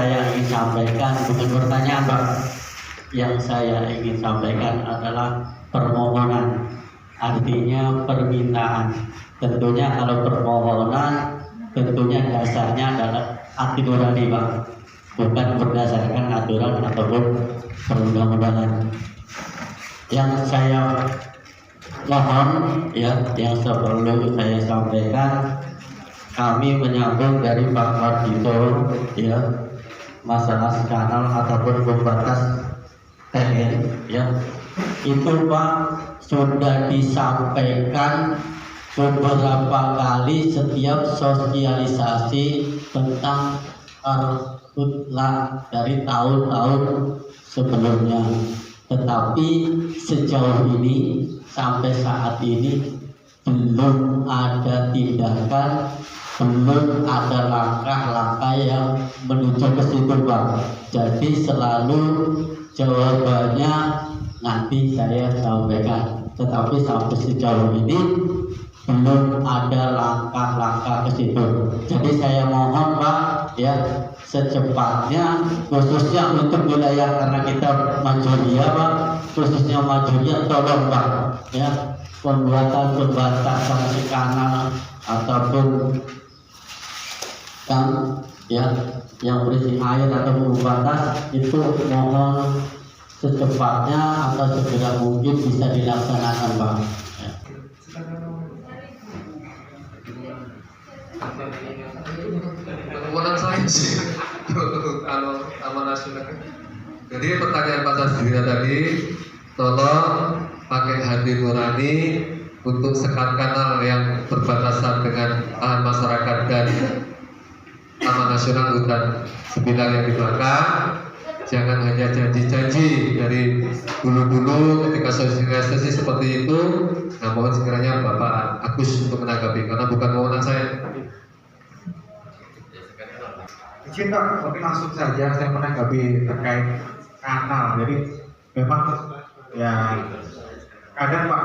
saya ingin sampaikan bukan pertanyaan Pak. Yang saya ingin sampaikan adalah permohonan, artinya permintaan. Tentunya kalau permohonan, tentunya dasarnya adalah hati nurani Pak, bukan berdasarkan aturan ataupun perundang-undangan. Yang saya mohon ya, yang perlu saya sampaikan, kami menyambung dari Pak Mardito ya, masalah kanal ataupun pembatas TN ya, itu Pak sudah disampaikan beberapa kali setiap sosialisasi tentang karhutlah dari tahun-tahun sebelumnya, tetapi sejauh ini sampai saat ini belum ada tindakan, belum ada langkah-langkah yang menuju ke situ Pak. Jadi selalu jawabannya nanti saya sampaikan, tetapi sampai sejauh ini belum ada langkah-langkah ke situ. Jadi saya mohon Pak ya, secepatnya khususnya untuk wilayah karena kita Majulia Pak, khususnya Majulia tolong Pak ya, pembuatan pembatasan kanal ataupun kan ya yang berisi air atau pembatas itu mohon secepatnya atau segera mungkin bisa dilaksanakan Pak ya. Permohonan saya sih kalau Taman Nasional. Jadi pertanyaan Pak Sasdira tadi, tolong pakai hati nurani untuk sekat kanal yang berbatasan dengan lahan masyarakat dan Taman Nasional Hutan Sembilan yang di belakang. Jangan hanya janji-janji dari dulu-dulu ketika sosialisasi seperti itu. Nah, mohon sekiranya Bapak Agus untuk menanggapi karena bukan wewenang saya. Izin Pak, mungkin langsung saja saya menanggapi terkait kanal. Jadi memang ya kadang Pak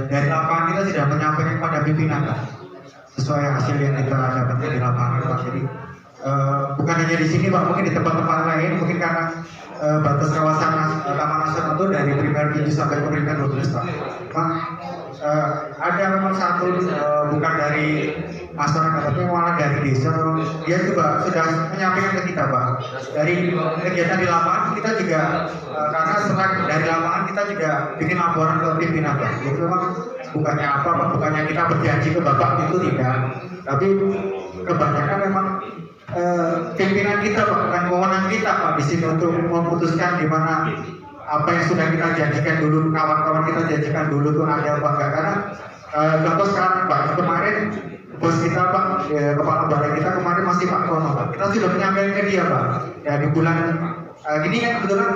dari lapangan kita tidak menyampaikan pada pimpinan Pak, sesuai hasil yang kita dapatkan di lapangan Pak. Jadi bukan hanya di sini Pak, mungkin di tempat-tempat lain, mungkin karena batas kawasan Taman Nasional itu dari primer 7 sampai ke primer 12 Pak. Pak ada memang satu bukan dari masyarakat tapi malah dari desa, dia juga sudah menyampaikan ke kita Pak. Dari kegiatan di lapangan kita juga karena setelah dari lapangan kita juga bikin laporan ke pimpinan Pak. Jadi memang bukannya apa Pak, bukannya kita berjanji ke Bapak itu tidak, tapi kebanyakan memang pimpinan kita Pak, bukan wewenang kita Pak di sini untuk memutuskan di mana apa yang sudah kita janjikan dulu, kawan-kawan kita janjikan dulu tuh ada apa enggak. Karena contoh sekarang Pak, kemarin bos kita Pak, kepala balai kita kemarin masih Pak Kono Pak, kita sudah menyampaikan ke dia Pak ya di bulan gini kan kebetulan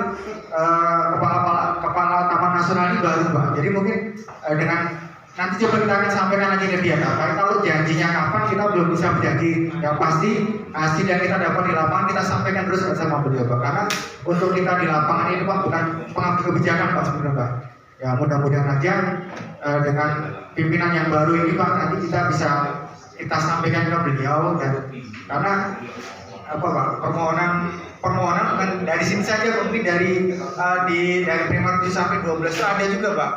kepala Taman Nasional ini baru Pak, jadi mungkin dengan nanti coba kita akan sampaikan lagi ke dia Pak. Karena kalau janjinya kapan kita belum bisa berjanji, yang pasti hasil yang kita dapat di lapangan kita sampaikan terus bersama beliau Pak. Karena untuk kita di lapangan ini Pak bukan pengambil kebijakan Pak sebenarnya Pak. Ya mudah-mudahan aja dengan pimpinan yang baru ini Pak nanti kita bisa kita sampaikan ke beliau, dan karena apa Pak, permohonan bukan dari sini saja, mungkin dari primer 7 sampai 12 itu ada juga Pak.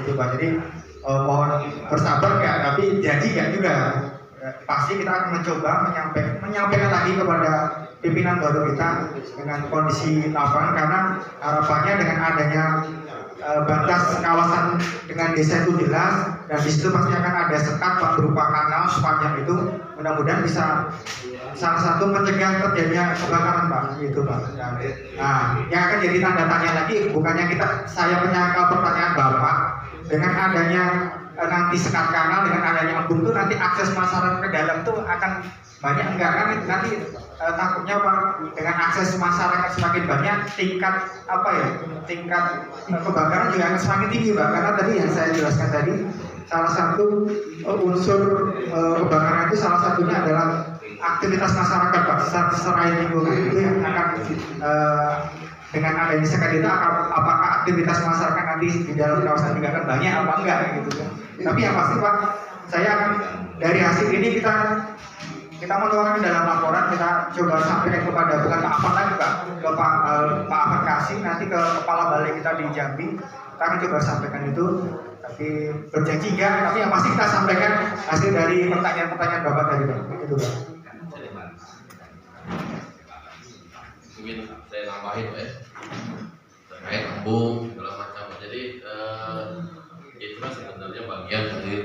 Itu Pak, jadi mohon bersabar ya, tapi janji ya juga pasti kita akan mencoba menyampaikan lagi kepada pimpinan baru kita dengan kondisi lapangan, karena harapannya dengan adanya batas kawasan dengan desa itu jelas, dan di situ pasti akan ada sekat Pak berupa kanal sepanjang itu, mudah-mudahan bisa salah satu mencegah terjadinya kebakaran Pak, gitu Pak. Nah, yang akan jadi tanda tanya lagi, bukannya saya menyangkal pertanyaan Bapak dengan adanya nanti sekat kanal, dengan adanya embung itu nanti akses masyarakat ke dalam itu akan banyak enggak kan? Nanti takutnya Pak, dengan akses masyarakat semakin banyak, tingkat kebakaran juga akan semakin tinggi Pak. Karena tadi yang saya jelaskan tadi, salah satu unsur kebakaran itu salah satunya adalah aktivitas masyarakat Pak, serai lingkungan itu yang akan dengan adanya sekat itu apakah aktivitas masyarakat nanti di dalam kawasan juga akan banyak apa enggak gitu kan. Tapi yang pasti Pak, saya akan dari hasil ini kita menuangkan dalam laporan, kita coba sampaikan kepada bukan Pak Afan lagi Pak, ke Pak Afan Kasih, nanti ke kepala balai kita di Jambi, kita akan coba sampaikan itu. Tapi berjanji enggak, tapi yang pasti kita sampaikan hasil dari pertanyaan-pertanyaan Bapak tadi Pak. Itu Pak. Mungkin saya nambahin ya terkait embung segala macam. Jadi itu kan sebenarnya bagian dari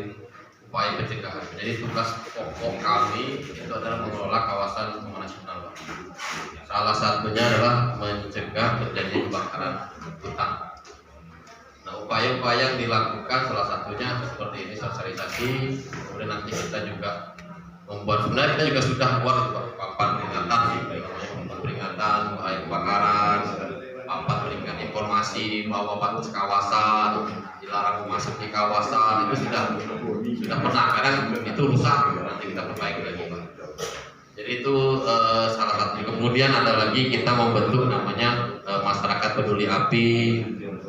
upaya pencegahan. Jadi tugas pokok kami itu adalah mengelola kawasan taman nasional, Pak. Salah satunya adalah mencegah terjadinya kebakaran hutan. Nah, upaya-upaya yang dilakukan salah satunya seperti ini, sosialisasi. Kemudian nanti kita juga membuat, sebenarnya kita juga sudah buat papan peringatan, papan peringatan bahaya kebakaran, papan peringatan informasi bahwa batas kawasan, dilarang memasuki kawasan, itu sudah pernah, kadang itu rusak, nanti kita perbaiki lagi, Pak. Jadi itu salah satu. Kemudian ada lagi kita membentuk namanya masyarakat peduli api.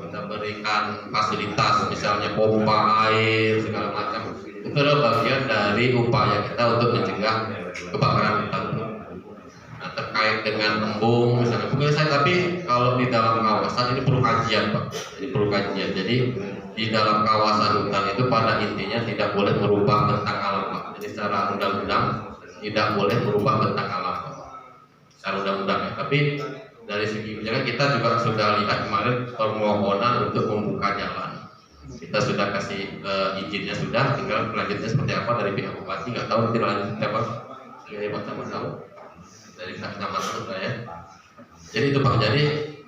Kita berikan fasilitas misalnya pompa air segala macam. Itu adalah bagian dari upaya kita untuk mencegah kebakaran hutan. Nah, terkait dengan embung misalnya, bukan saya, tapi kalau di dalam kawasan ini perlu kajian, Pak. Jadi perlu kajian. Jadi di dalam kawasan hutan itu pada intinya tidak boleh merubah bentang alam, Pak. Jadi secara undang-undang tidak boleh merubah bentang alam, Pak. Secara undang-undang ya. Tapi dari segi kebijakan kita juga sudah lihat kemarin permohonan untuk membuka jalan. Kita sudah kasih izinnya sudah, tinggal selanjutnya seperti apa dari pihak bupati, nggak tahu nanti lanjutnya apa. Dari Pak Camat tahu, dari pihak kecamatan sudah ya. Jadi itu Pak. Jadi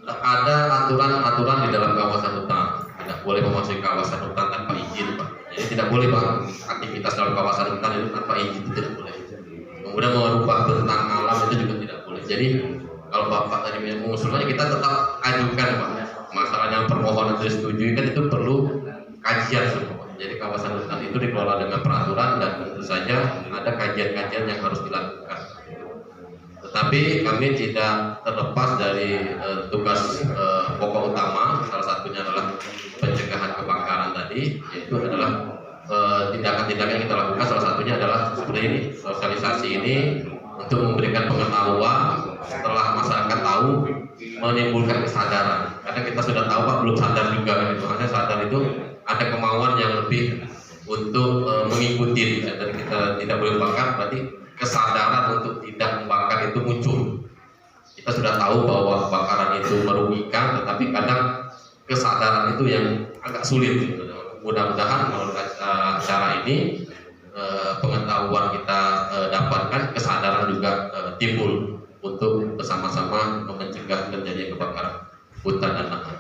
ada aturan-aturan di dalam kawasan hutan. Tidak boleh memasuki kawasan hutan tanpa izin, Pak. Jadi tidak boleh, Pak, aktivitas dalam kawasan hutan itu tanpa izin, itu tidak boleh. Kemudian merubah bentang alam itu juga tidak boleh. Jadi kalau Bapak tadi mengusulkannya, kita tetap ajukan, Pak. Masalahnya permohonan disetujui kan itu perlu kajian semua. Jadi kawasan hutan itu dikelola dengan peraturan dan tentu saja ada kajian-kajian yang harus dilakukan. Tetapi kami tidak terlepas dari tugas pokok utama. Salah satunya adalah pencegahan kebakaran tadi, yaitu adalah tindakan-tindakan yang kita lakukan. Salah satunya adalah seperti ini, sosialisasi ini untuk memberikan pengetahuan. Setelah masyarakat tahu, menimbulkan kesadaran. Karena kita sudah tahu, Pak, belum sadar juga kan itu. Hanya sadar itu ada kemauan yang lebih untuk mengikuti. Dan kita tidak boleh bakar, berarti kesadaran untuk tidak membakar itu muncul. Kita sudah tahu bahwa kebakaran itu merugikan, tetapi kadang kesadaran itu yang agak sulit. Mudah-mudahan melalui acara ini pengetahuan kita dapatkan, kesadaran juga timbul untuk bersama-sama mencegah terjadinya kebakaran hutan dan lahan.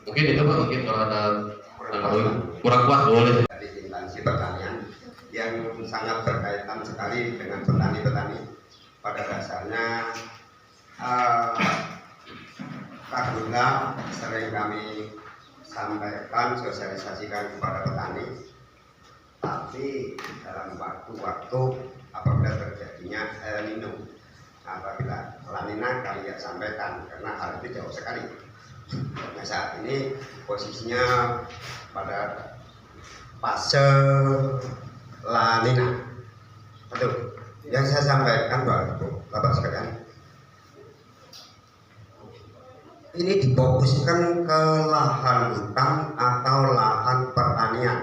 Mungkin itu Pak, mungkin kalau ada kurang kuat boleh. Dari instansi pertanian yang sangat berkaitan sekali dengan petani-petani. Pada dasarnya karhutla sering kami sampaikan, sosialisasikan kepada petani. Tapi dalam waktu-waktu apabila terjadinya El Nino, apabila La Nina kami tidak sampaikan karena hal itu jauh sekali. Nah, saat ini posisinya pada fase La Nina. Betul. Yang saya sampaikan Bapak sekalian, ini difokuskan ke lahan hutan atau lahan pertanian.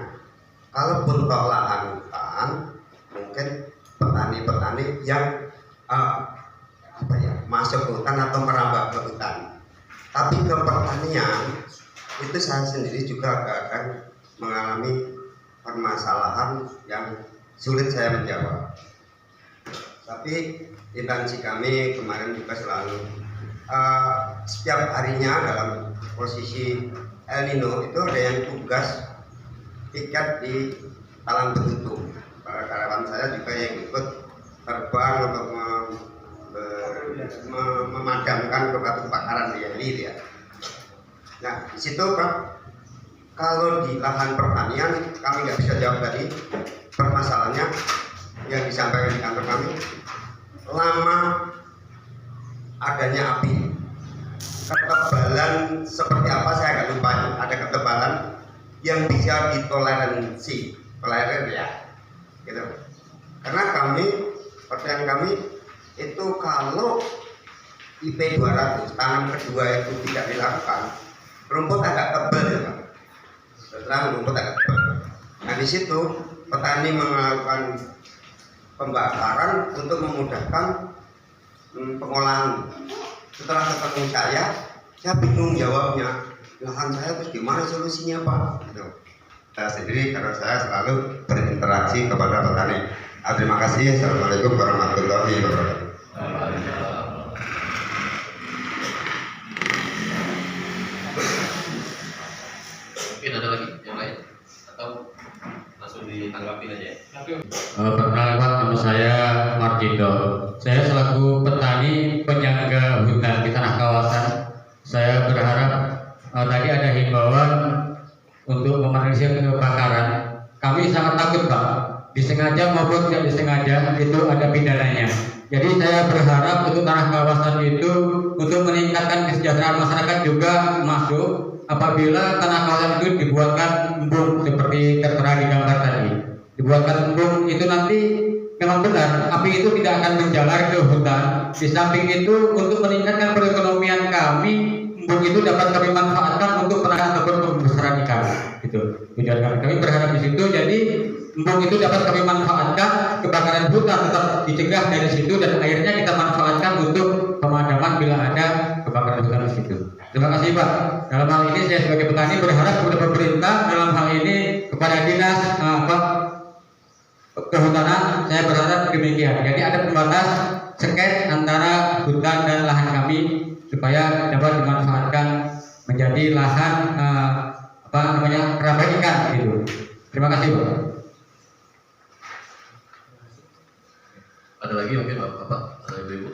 Kalaupun ke lahan hutan, mungkin petani-petani yang masuk ke hutan atau merambah ke hutan. Tapi ke pertanian itu saya sendiri juga akan mengalami permasalahan yang sulit saya menjawab. Tapi instansi kami kemarin juga selalu setiap harinya dalam posisi El Nino itu ada yang tugas tiket di Talang Betutu. Para karyawan saya juga yang ikut terbang untuk memadamkan kebakaran di Eli ya. Nah di situ Pak, kalau di lahan pertanian kami nggak bisa jawab tadi permasalahannya yang disampaikan di kantor kami. Lama adanya api, ketebalan seperti apa saya nggak lupa. Ada ketebalan yang bisa ditoleransi, toleran ya, gitu. Karena kami, pertanyaan kami itu kalau IP 200 tanam kedua itu tidak dilakukan, rumput agak tebal ya Pak. Setelah rumput agak tebal. Nah di situ petani melakukan pembakaran untuk memudahkan pengolahan. Setelah ketemu saya bingung jawabnya. Lahan saya terus gimana solusinya Pak? Gitu. Saya sendiri karena saya selalu berinteraksi kepada petani. Terima kasih. Assalamualaikum warahmatullahi wabarakatuh. Mungkin ada lagi yang lain atau langsung ditanggapin aja ya? Perkenalkan, nama saya Marjindo. Saya selaku petani penyangga hutan di tanah kawasan. Saya berharap tadi ada himbauan untuk meminimalisir kebakaran. Kami sangat takut Pak, disengaja maupun tidak disengaja itu ada pidananya. Jadi saya berharap untuk tanah kawasan itu untuk meningkatkan kesejahteraan masyarakat juga masuk apabila tanah kawasan itu dibuatkan embung seperti tertera di gambar tadi. Dibuatkan embung itu nanti memang benar api itu tidak akan menjalar ke hutan. Di samping itu untuk meningkatkan perekonomian kami, embung itu dapat kami manfaatkan untuk penahan ataupun pembesaran ikan. Gitu. Tujuan kami berharap di situ. Jadi embung itu dapat kami manfaatkan, kebakaran hutan tetap dicegah dari situ dan akhirnya kita manfaatkan untuk pemadaman bila ada kebakaran hutan di situ. Terima kasih Pak. Dalam hal ini saya sebagai petani berharap kepada pemerintah dalam hal ini kepada dinas kehutanan, saya berharap demikian. Jadi ada pembatas seket antara hutan dan lahan kami supaya dapat dimanfaatkan menjadi lahan keramba ikan gitu. Terima kasih Pak. Ada lagi mungkin Bapak atau Ibu?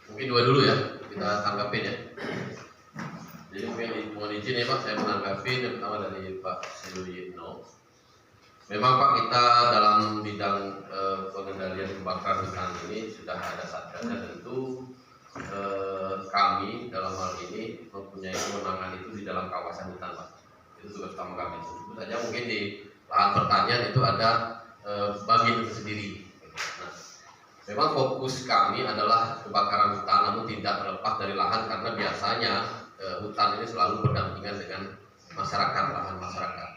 Mungkin dua dulu ya, kita tanggapin ya. Jadi mungkin mohon izin ya Pak, saya menanggapi yang pertama dari Pak Suyitno. Memang Pak, kita dalam bidang pengendalian kebakaran hutan ini sudah ada satgasnya. Tentu kami dalam hal ini mempunyai kewenangan itu di dalam kawasan hutan Pak. Itu tugas utama kami. Tentu saja mungkin di lahan pertanian itu ada bagian tersendiri. Nah, memang fokus kami adalah kebakaran hutan, namun tidak terlepas dari lahan karena biasanya hutan ini selalu berdampingan dengan masyarakat, lahan masyarakat.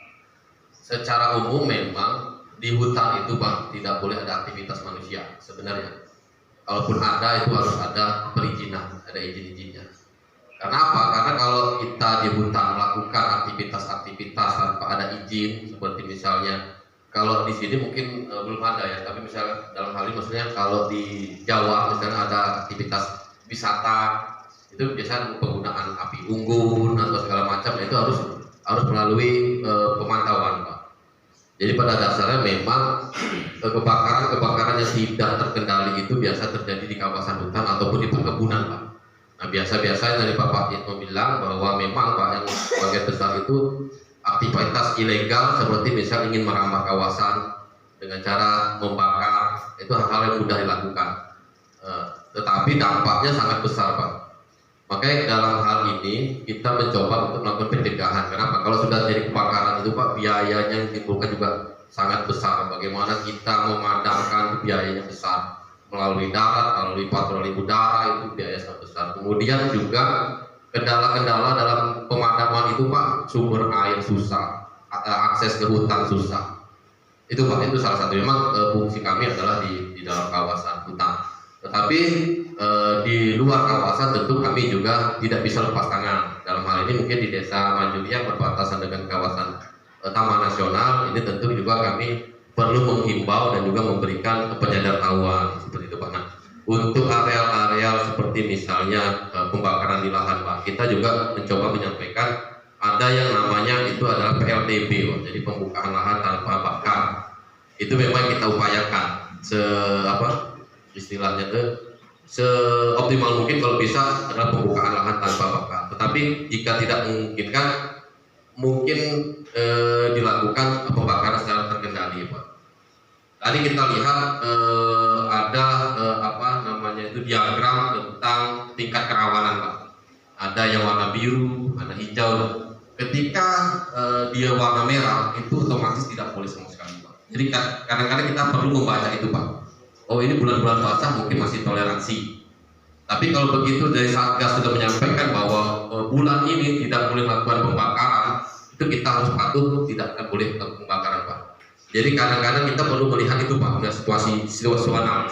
Secara umum memang di hutan itu Pak tidak boleh ada aktivitas manusia sebenarnya. Kalaupun ada itu harus ada perizinan, ada izin-izinnya. Karena apa? Karena kalau kita di hutan melakukan aktivitas-aktivitas tanpa ada izin, seperti misalnya kalau di sini mungkin belum ada ya, tapi misalnya dalam hal ini maksudnya kalau di Jawa misalnya ada aktivitas wisata, itu biasanya penggunaan api unggun atau segala macam itu harus melalui pemantauan Pak. Jadi pada dasarnya memang kebakaran yang tidak terkendali itu biasa terjadi di kawasan hutan ataupun di perkebunan Pak. Nah biasa-biasanya dari Pak Yitno bilang bahwa memang Pak yang sebagian besar itu aktivitas ilegal seperti misal ingin merambah kawasan dengan cara membakar, itu hal-hal yang mudah dilakukan. Tetapi dampaknya sangat besar Pak. Makanya dalam hal ini kita mencoba untuk melakukan pencegahan. Kenapa? Kalau sudah jadi kebakaran itu Pak, biayanya yang ditimbulkan juga sangat besar. Bagaimana kita memadamkan biayanya besar melalui darat, melalui patroli udara itu biaya sangat besar. Kemudian juga kendala-kendala dalam pemadaman itu Pak, sumber air susah, akses ke hutan susah. Itu Pak, itu salah satu. Memang fungsi kami adalah di dalam kawasan hutan. Tetapi di luar kawasan tentu kami juga tidak bisa lepas tangan. Dalam hal ini mungkin di Desa Majuli yang berbatasan dengan kawasan Taman Nasional, ini tentu juga kami perlu menghimbau dan juga memberikan penyadartahuan seperti itu Pak. Nah, untuk areal-areal seperti misalnya pembakaran di lahan Pak, kita juga mencoba menyampaikan ada yang namanya itu adalah PLTB Pak, jadi pembukaan lahan tanpa bakar. Itu memang kita upayakan istilahnya seoptimal mungkin kalau bisa adalah pembukaan lahan tanpa bakar. Tetapi jika tidak memungkinkan, mungkin dilakukan pembakaran secara terkendali Pak. Tadi kita lihat ada diagram tentang tingkat kerawanan Pak. Ada yang warna biru, ada hijau. Ketika dia warna merah itu otomatis tidak boleh sama sekali Pak. Jadi kadang-kadang kita perlu membaca itu Pak. Oh ini bulan-bulan puasa mungkin masih toleransi. Tapi kalau begitu dari Satgas sudah menyampaikan bahwa bulan ini tidak boleh melakukan pembakaran, itu kita harus patuh tidak akan boleh melakukan pembakaran Pak. Jadi kadang-kadang kita perlu melihat itu Pak, situasi situasional.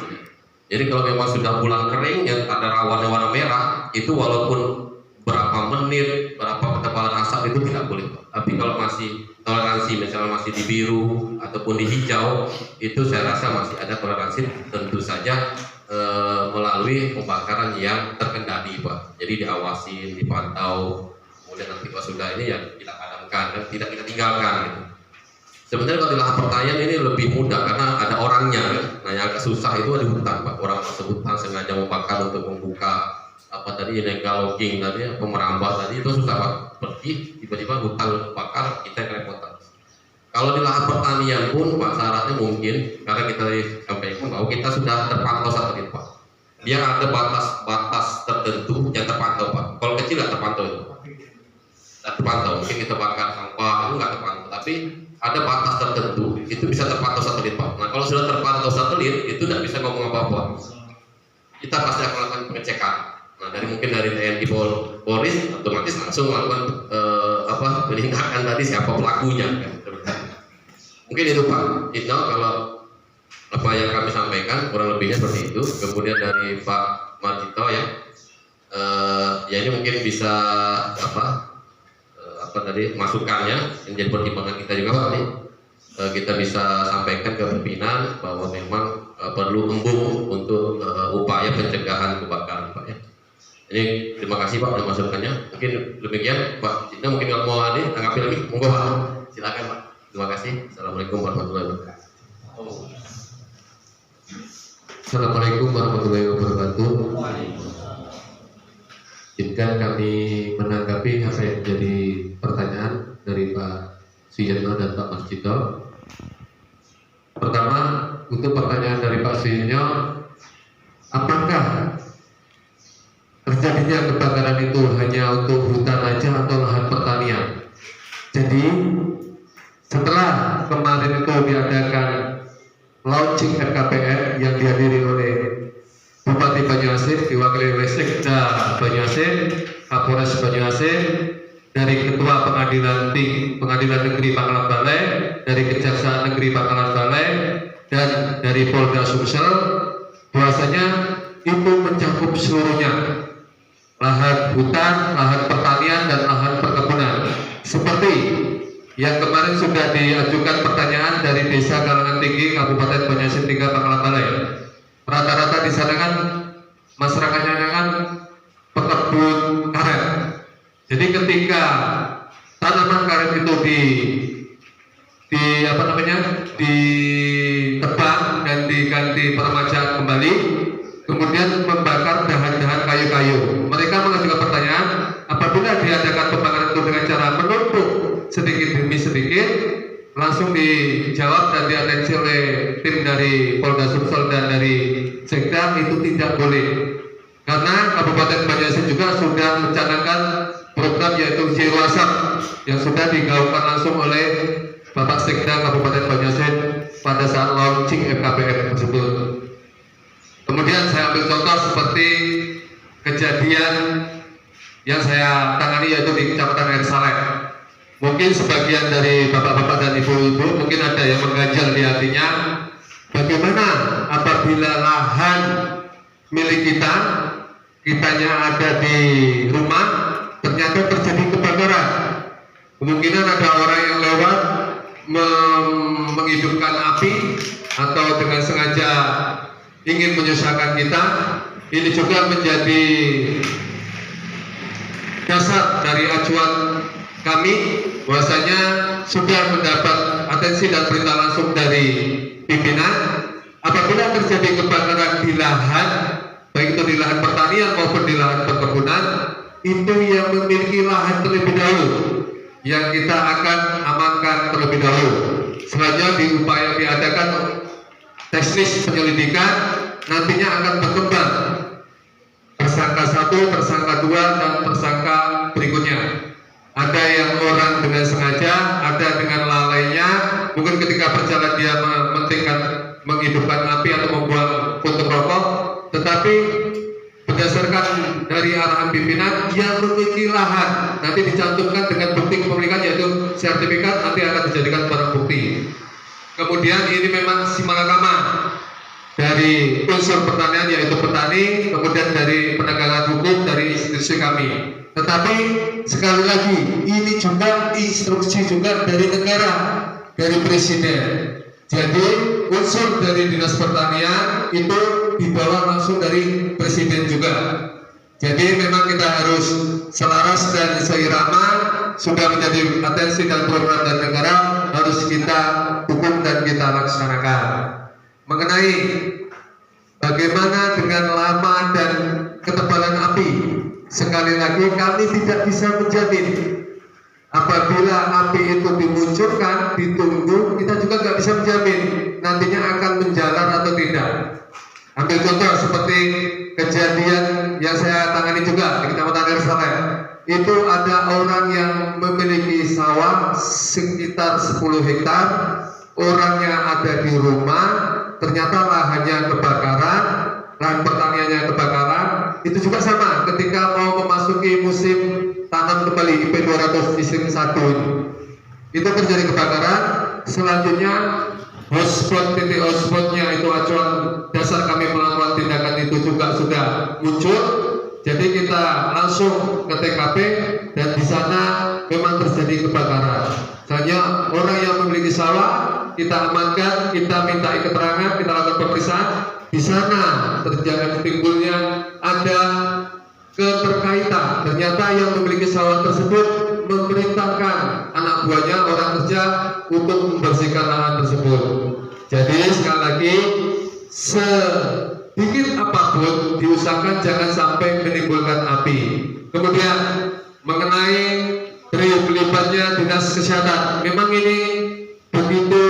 Jadi kalau memang sudah bulan kering yang ada rawan warna merah, itu walaupun berapa menit, berapa ketebalan asap itu tidak boleh Pak. Tapi kalau masih toleransi, misalnya masih di biru ataupun di hijau, itu saya rasa masih ada toleransi, tentu saja melalui pembakaran yang terkendali Pak. Jadi diawasin, dipantau, kemudian nanti pas sudah ini ya kita padamkan dan tidak kita tinggalkan gitu. Sebenarnya kalau di lahan pertanian ini lebih mudah karena ada orangnya kan. Nah yang agak susah itu ada hutan Pak. Orang masuk hutan sengaja membakar untuk membuka apa tadi illegal logging tadi, pemerambah tadi, itu susah Pak. Pergi tiba-tiba hutan bakar, kita kerepotan. Kalau di lahan pertanian pun Pak syaratnya mungkin karena kita sampaikan bahwa kita sudah terpantau satelit Pak. Dia ada batas tertentu yang terpantau Pak. Kalau kecil nggak terpantau itu. Nggak terpantau. Mungkin kita bakar sampah itu nggak terpantau. Tapi ada batas tertentu itu bisa terpantau satelit Pak. Nah kalau sudah terpantau satelit itu tidak bisa ngomong apa-apa. Kita pasti akan melakukan pengecekan. Nah mungkin dari TNI Polri otomatis langsung melakukan penindakan tadi siapa pelakunya. Mungkin itu Pak Itno kalau apa yang kami sampaikan kurang lebihnya seperti itu. Kemudian dari Pak Marjito ya ini mungkin bisa tadi masukannya yang jadi pertimbangan kita juga Pak nih. Kita bisa sampaikan ke pimpinan bahwa memang perlu embung untuk upaya pencegahan kebakaran Pak ya. Ini terima kasih Pak udah masukannya. Mungkin demikian Pak Itno, mungkin kalau mau ada tanggapi lagi monggo Pak. Silakan Pak. Terima kasih. Assalamualaikum warahmatullahi wabarakatuh. Assalamualaikum warahmatullahi wabarakatuh. Izinkan kami menanggapi apa yang menjadi pertanyaan dari Pak Suyitno dan Pak Marjito. Pertama, untuk pertanyaan dari Pak Suyitno, apakah terjadinya kebakaran itu hanya untuk hutan aja atau lahan pertanian? Jadi setelah kemarin itu diadakan launching RKPR yang dihadiri oleh Bupati Banyuasin, diwakili oleh Sekda Banyuasin, Kapolres Banyuasin, dari Ketua Pengadilan Negeri Pangkalan Balai, dari Kejaksaan Negeri Pangkalan Balai, dan dari Polda Sumsel, bahwasanya itu mencakup seluruhnya, lahan hutan, lahan pertanian, dan lahan perkebunan. Seperti yang kemarin sudah diajukan pertanyaan dari Desa Galangan Tinggi, Kabupaten Banyuasin 3 Pangkalan Balai. Rata-rata di sana kan masyarakatnya kan pekebun karet. Jadi ketika tanaman karet itu ditebang dan diganti peremajaan kembali, kemudian membakar dahan-dahan kayu-kayu. Mereka mengajukan pertanyaan, apabila diadakan pembakaran itu dengan cara menumpuk sedikit demi sedikit, langsung dijawab dan diatensi oleh tim dari Polda Sumsel dan dari Sekda, itu tidak boleh. Karena Kabupaten Banyuasin juga sudah mencanangkan program yaitu Zero Asap yang sudah digaungkan langsung oleh Bapak Sekda Kabupaten Banyuasin pada saat launching RKPR tersebut. Kemudian saya ambil contoh seperti kejadian yang saya tangani yaitu di Kecamatan Air Saleh. Mungkin sebagian dari bapak-bapak dan ibu-ibu mungkin ada yang mengganjal di hatinya, bagaimana apabila lahan milik kitanya ada di rumah, ternyata terjadi kebakaran. Kemungkinan ada orang yang lewat menghidupkan api atau dengan sengaja ingin menyusahkan kita. Ini juga menjadi dasar dari acuan kami bahwasanya sudah mendapat atensi dan perintah langsung dari pimpinan, apabila terjadi kebakaran di lahan, baik itu di lahan pertanian maupun di lahan perkebunan, itu yang memiliki lahan terlebih dahulu yang kita akan amankan terlebih dahulu. Selanjutnya diupaya diadakan teknis penyelidikan, nantinya akan berkembang tersangka 1, tersangka 2, dan tersangka berikutnya. Ada yang orang dengan sengaja, ada dengan lalainya. Mungkin ketika berjalan dia mementingkan menghidupkan api atau membuang puntung rokok, tetapi berdasarkan dari arahan pimpinan yang memiliki lahan nanti dicantumkan dengan bukti kepemilikan yaitu sertifikat, nanti akan dijadikan barang bukti. Kemudian ini memang simalakama dari unsur pertanian yaitu petani, kemudian dari penegakan hukum dari institusi kami. Tetapi sekali lagi ini juga instruksi juga dari negara, dari presiden. Jadi unsur dari dinas pertanian itu dibawa langsung dari presiden juga. Jadi memang kita harus selaras dan seirama, sudah menjadi atensi dan program dari negara, harus kita dukung dan kita laksanakan. Mengenai bagaimana dengan lama dan ketebalan api, sekali lagi kami tidak bisa menjamin. Apabila api itu dimunculkan, ditunggu, kita juga nggak bisa menjamin nantinya akan menjalar atau tidak. Ambil contoh seperti kejadian yang saya tangani juga di Kecamatan Yerusalem. Itu ada orang yang memiliki sawah sekitar 10 hektar, orangnya ada di rumah, ternyata lahannya kebakaran, lahan pertaniannya kebakaran. Itu juga sama ketika mau memasuki musim tanam kembali IP 200 musim 1 itu terjadi kebakaran. Selanjutnya hotspot, titik hotspotnya itu acuan dasar kami melakukan tindakan itu juga sudah muncul. Jadi kita langsung ke TKP dan di sana memang terjadi kebakaran. Hanya orang yang memiliki sawah kita amankan, kita minta keterangan, kita lakukan pemeriksaan. Di sana terjadi timbulnya ada keterkaitan. Ternyata yang memiliki sawah tersebut memerintahkan anak buahnya orang kerja untuk membersihkan lahan tersebut. Jadi sekali lagi sedikit apapun diusahakan jangan sampai menimbulkan api. Kemudian mengenai terlibatnya dinas kesehatan, memang ini begitu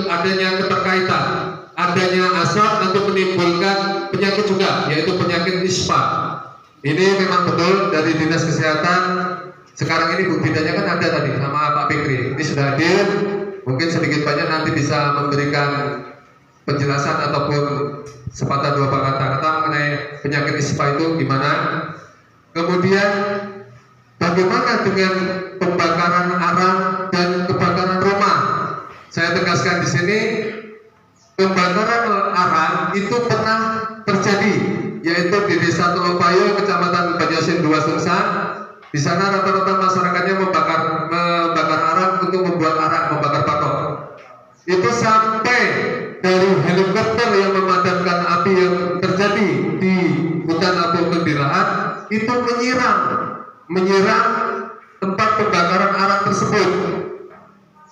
adanya keterkaitan, adanya asap nanti menimbulkan penyakit juga, yaitu penyakit ispa. Ini memang betul dari dinas kesehatan. Sekarang ini Bu Bidanya kan ada tadi sama Pak Fikri, ini sudah hadir. Mungkin sedikit banyak nanti bisa memberikan penjelasan ataupun sepatah dua kata-kata mengenai penyakit ispa itu gimana. Kemudian bagaimana dengan pembakaran arang dan kebakaran rumah? Saya tegaskan di sini, pembakaran arang itu pernah terjadi, yaitu di Desa Telopayo, Kecamatan Banyasin 2 Sungsan. Di sana rata-rata masyarakatnya membakar arang untuk membuat arang, membakar patok. Itu sampai dari helikopter yang memadamkan api yang terjadi di hutan apung di lahan itu menyiram tempat pembakaran arang tersebut.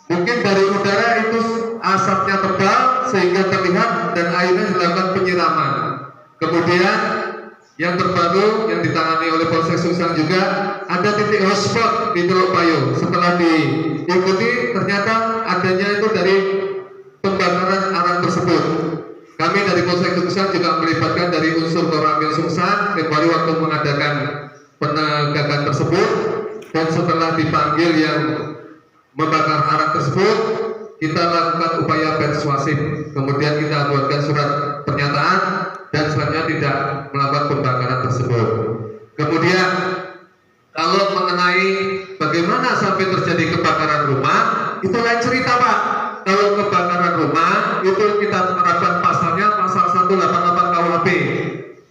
Mungkin dari udara itu asapnya tebal sehingga terlihat dan akhirnya dilakukan penyiraman. Kemudian yang terbaru yang ditangani oleh Polsek Sungsang juga ada titik hotspot di Teluk Payo. Setelah diikuti ternyata adanya itu dari pembakaran arang tersebut. Kami dari Polsek Sungsang juga melibatkan dari unsur Koramil Sungsang kembali waktu mengadakan penegakan tersebut, dan setelah dipanggil yang membakar arang tersebut, kita lakukan upaya persuasif. Kemudian kita buatkan surat pernyataan dan selanjutnya tidak melakukan pembakaran tersebut. Kemudian kalau mengenai bagaimana sampai terjadi kebakaran rumah, itu lain cerita Pak. Kalau kebakaran rumah itu kita menerapkan pasalnya pasal 188 KUHP.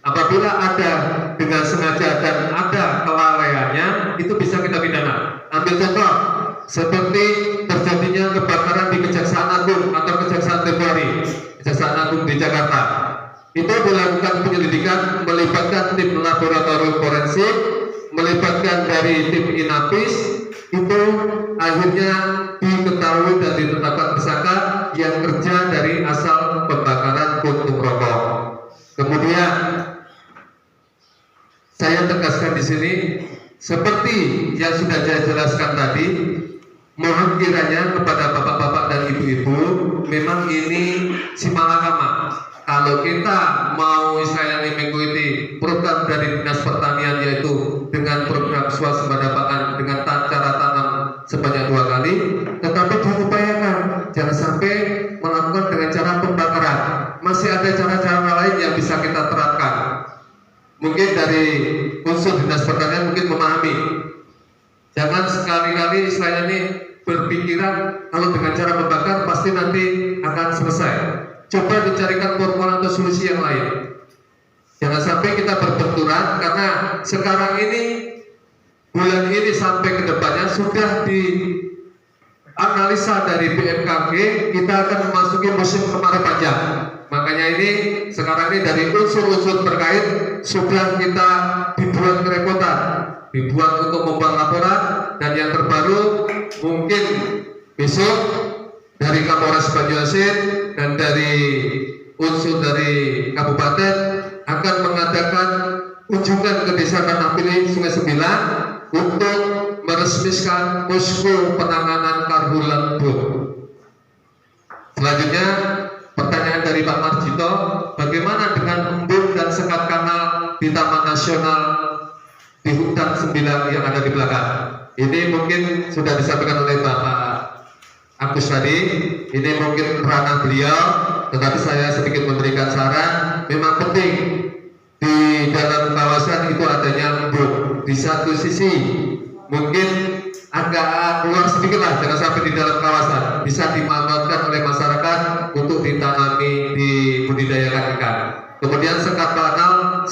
Apabila ada dengan sengaja dan ada kelalaiannya, itu bisa kita pidana. Ambil contoh seperti terjadinya kebakaran di Kejaksaan Agung atau Kejaksaan Februari, Kejaksaan Agung di Jakarta. Itu dilakukan penyelidikan melibatkan tim laboratorium forensik, melibatkan dari tim Inapis. Itu akhirnya diketahui dan ditetapkan tersangka yang kerja dari asal pembakaran puntung rokok. Kemudian saya tegaskan di sini, seperti yang sudah saya jelaskan tadi, mohon kiranya kepada bapak-bapak dan ibu-ibu, memang ini simalakama. kalau kita mau istilahnya mengikuti program dari Dinas Pertanian yaitu dengan program swasembada pangan dengan cara tanam sebanyak 2 kali, tetapi diupayakan jangan sampai melakukan dengan cara pembakaran. Masih ada cara-cara lain yang bisa kita terapkan. Mungkin dari unsur Dinas Pertanian mungkin memahami. Jangan sekali-kali istilahnya ini berpikiran kalau dengan cara membakar pasti nanti akan selesai. Coba dicarikan formula atau solusi yang lain. Jangan sampai kita berbenturan karena sekarang ini bulan ini sampai ke depannya sudah dianalisa dari BMKG kita akan memasuki musim kemarau panjang. Makanya ini sekarang ini dari unsur-unsur terkait sudah kita dibuat kerepotan, dibuat untuk membuat laporan, dan yang terbaru mungkin besok dari Kapolres Banjarmasin dan dari unsur dari kabupaten akan mengadakan kunjungan ke desa Tanahpilih Sungai Sembilan untuk meresmikan posko penanganan karhul lembut. Selanjutnya pertanyaan dari Pak Marjito, bagaimana dengan embun dan sekat kanal di Taman Nasional di hutan 9 yang ada di belakang? Ini mungkin sudah disampaikan oleh Bapak Agus tadi, ini mungkin ranah beliau, tetapi saya sedikit memberikan saran. Memang penting di dalam kawasan itu adanya embun. Di satu sisi mungkin agak keluar sedikit lah, jangan sampai di dalam kawasan, bisa dimanfaatkan oleh masyarakat untuk ditanami, dibudidayakan ikan. Kemudian sekat kanal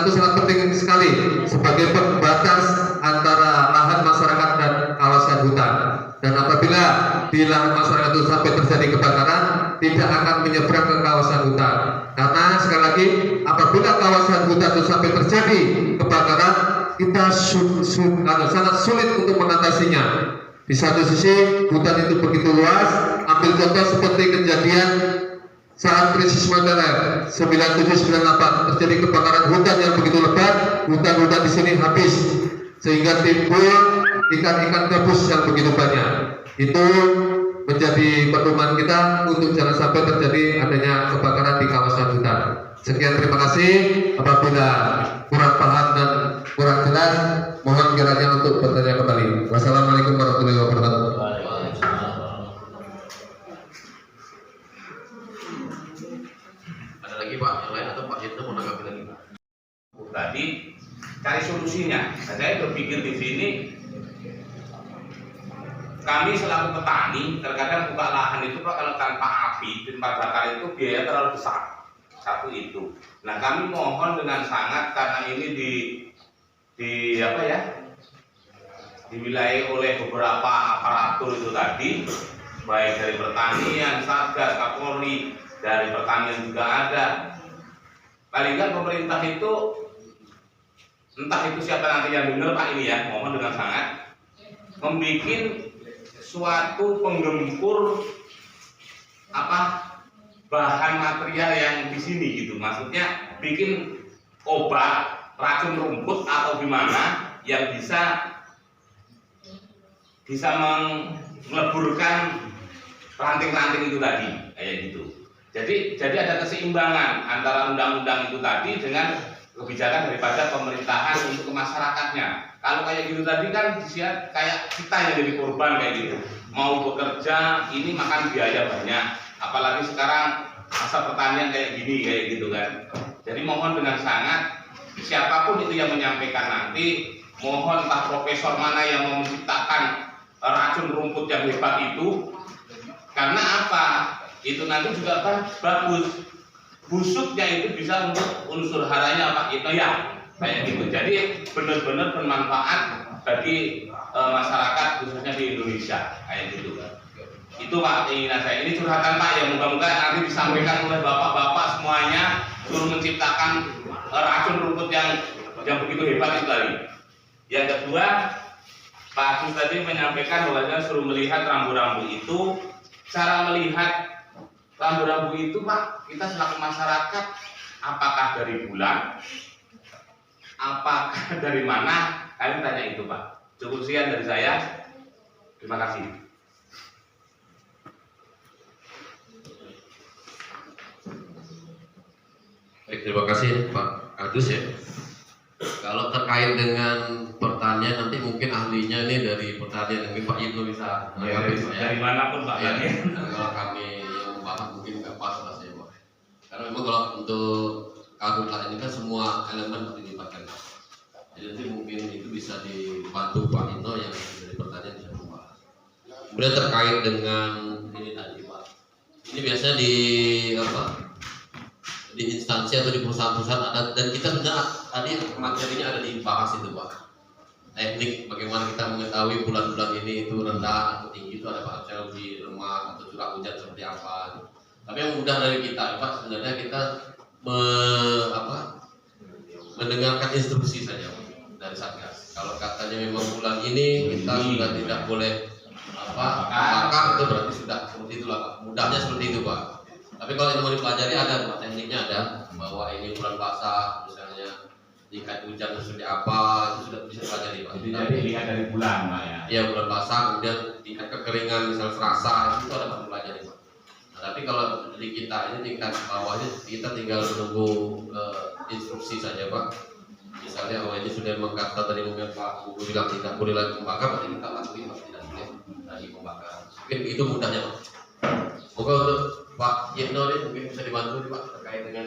itu sangat penting sekali sebagai pembatas antara lahan masyarakat dan kawasan hutan. Dan apabila di lahan masyarakat itu sampai terjadi kebakaran, tidak akan menyeberang ke kawasan hutan. Karena sekali lagi, apabila kawasan hutan itu sampai terjadi kebakaran, kita sangat sulit untuk mengatasinya. Di satu sisi hutan itu begitu luas. Ambil contoh seperti kejadian saat krisis Moneter 9798 terjadi kebakaran hutan yang begitu lebat, hutan-hutan di sini habis sehingga timbul ikan-ikan gabus yang begitu banyak. Itu menjadi pedoman kita untuk jangan sampai terjadi adanya kebakaran di kawasan hutan. Sekian, terima kasih. Apabila kurang paham dan kurang jelas, mohon kiranya untuk bertanya kembali. Wassalamualaikum warahmatullahi wabarakatuh. Ada lagi Pak yang lain atau Pak Yendo mau menanggapi lagi? Tadi cari solusinya. Nah, saya berpikir di sini kami selaku petani terkadang buka lahan itu Pak, kalau tanpa api tempat bakar itu biaya terlalu besar. Satu itu. Nah, kami mohon dengan sangat karena ini diwilayai oleh beberapa aparatur itu tadi, baik dari pertanian, Satgas, Kapolri, dari pertanian juga ada. Paling nggak pemerintah itu, entah itu siapa nanti yang dengar Pak ini ya, mohon dengan sangat membuat suatu penggempur bahan material yang di sini gitu, maksudnya bikin obat racun rumput atau gimana yang bisa meleburkan ranting-ranting itu tadi, kayak gitu. Jadi ada keseimbangan antara undang-undang itu tadi dengan kebijakan daripada pemerintahan untuk ke masyarakatnya. Kalau kayak gitu tadi kan kayak kita yang jadi korban kayak gitu. Mau bekerja ini makan biaya banyak, apalagi sekarang masa pertanian kayak gini kayak gitu kan. Jadi mohon dengan sangat siapapun itu yang menyampaikan nanti, mohon entah profesor mana yang mau menciptakan racun rumput yang hebat itu, karena apa? Itu nanti juga bagus. Busuknya itu bisa untuk unsur haranya Pak itu ya, kayak gitu. Jadi benar-benar bermanfaat bagi masyarakat khususnya di Indonesia, kayak gitu kan. Itu Pak keinginan saya. Ini curhatan Pak ya, moga-moga nanti disampaikan oleh bapak-bapak semuanya suruh menciptakan racun rumput yang begitu hebat itu tadi. Yang kedua, Pak Agus tadi menyampaikan bahwa suruh melihat rambu-rambu itu. Cara melihat rambu-rambu itu Pak, kita selaku masyarakat, apakah dari bulan, apakah dari mana? Kalian tanya itu Pak. Cukup sekian dari saya. Terima kasih. Baik, terima kasih Pak Agus ya. Kalau terkait dengan pertanian nanti mungkin ahlinya ini dari pertanian, mungkin Pak Ibnu bisa menanggapi saya. Dari manapun Pak Ya, ya. kalau kami yang membahas mungkin nggak pas lah saya Pak. Karena memang kalau untuk karhutlah ini kan semua elemen harus dilibatkan. Jadi nanti mungkin itu bisa dibantu Pak Ino yang dari pertanian bisa membahas. Kemudian terkait dengan ini tadi Pak, ini biasanya di apa? Di instansi atau di perusahaan-perusahaan ada, dan kita benar tadi materinya ada dibahas itu Pak. Teknik bagaimana kita mengetahui bulan-bulan ini itu rendah atau tinggi, itu ada Pak di lemah atau curah hujan seperti apa. Tapi yang mudah dari kita Pak, sebenarnya kita mendengarkan instruksi saja Pak, dari Satgas. Kalau katanya memang bulan ini kita sudah tidak boleh bakar, itu berarti sudah seperti itulah Pak. Mudahnya seperti itu Pak. Tapi kalau itu mau dipelajari ada Pak, tekniknya ada, bahwa ini bulan basah misalnya tingkat hujan seperti apa, itu sudah bisa dipelajari Pak. Jadi dilihat dari bulan Pak ya. Iya, bulan basah, kemudian tingkat kekeringan misal serasa, itu ada Pak dipelajari Pak. Nah, tapi kalau di kita ini tingkat bawahnya kita tinggal menunggu instruksi saja Pak. Misalnya ini sudah mengkata tadi mungkin Pak Guru bilang tidak boleh lagi membakar, berarti kita lakuin Pak, tidak boleh lagi membakar. Mungkin itu mudahnya Pak. Moga untuk Pak Yitno ini mungkin bisa dibantu nih Pak terkait dengan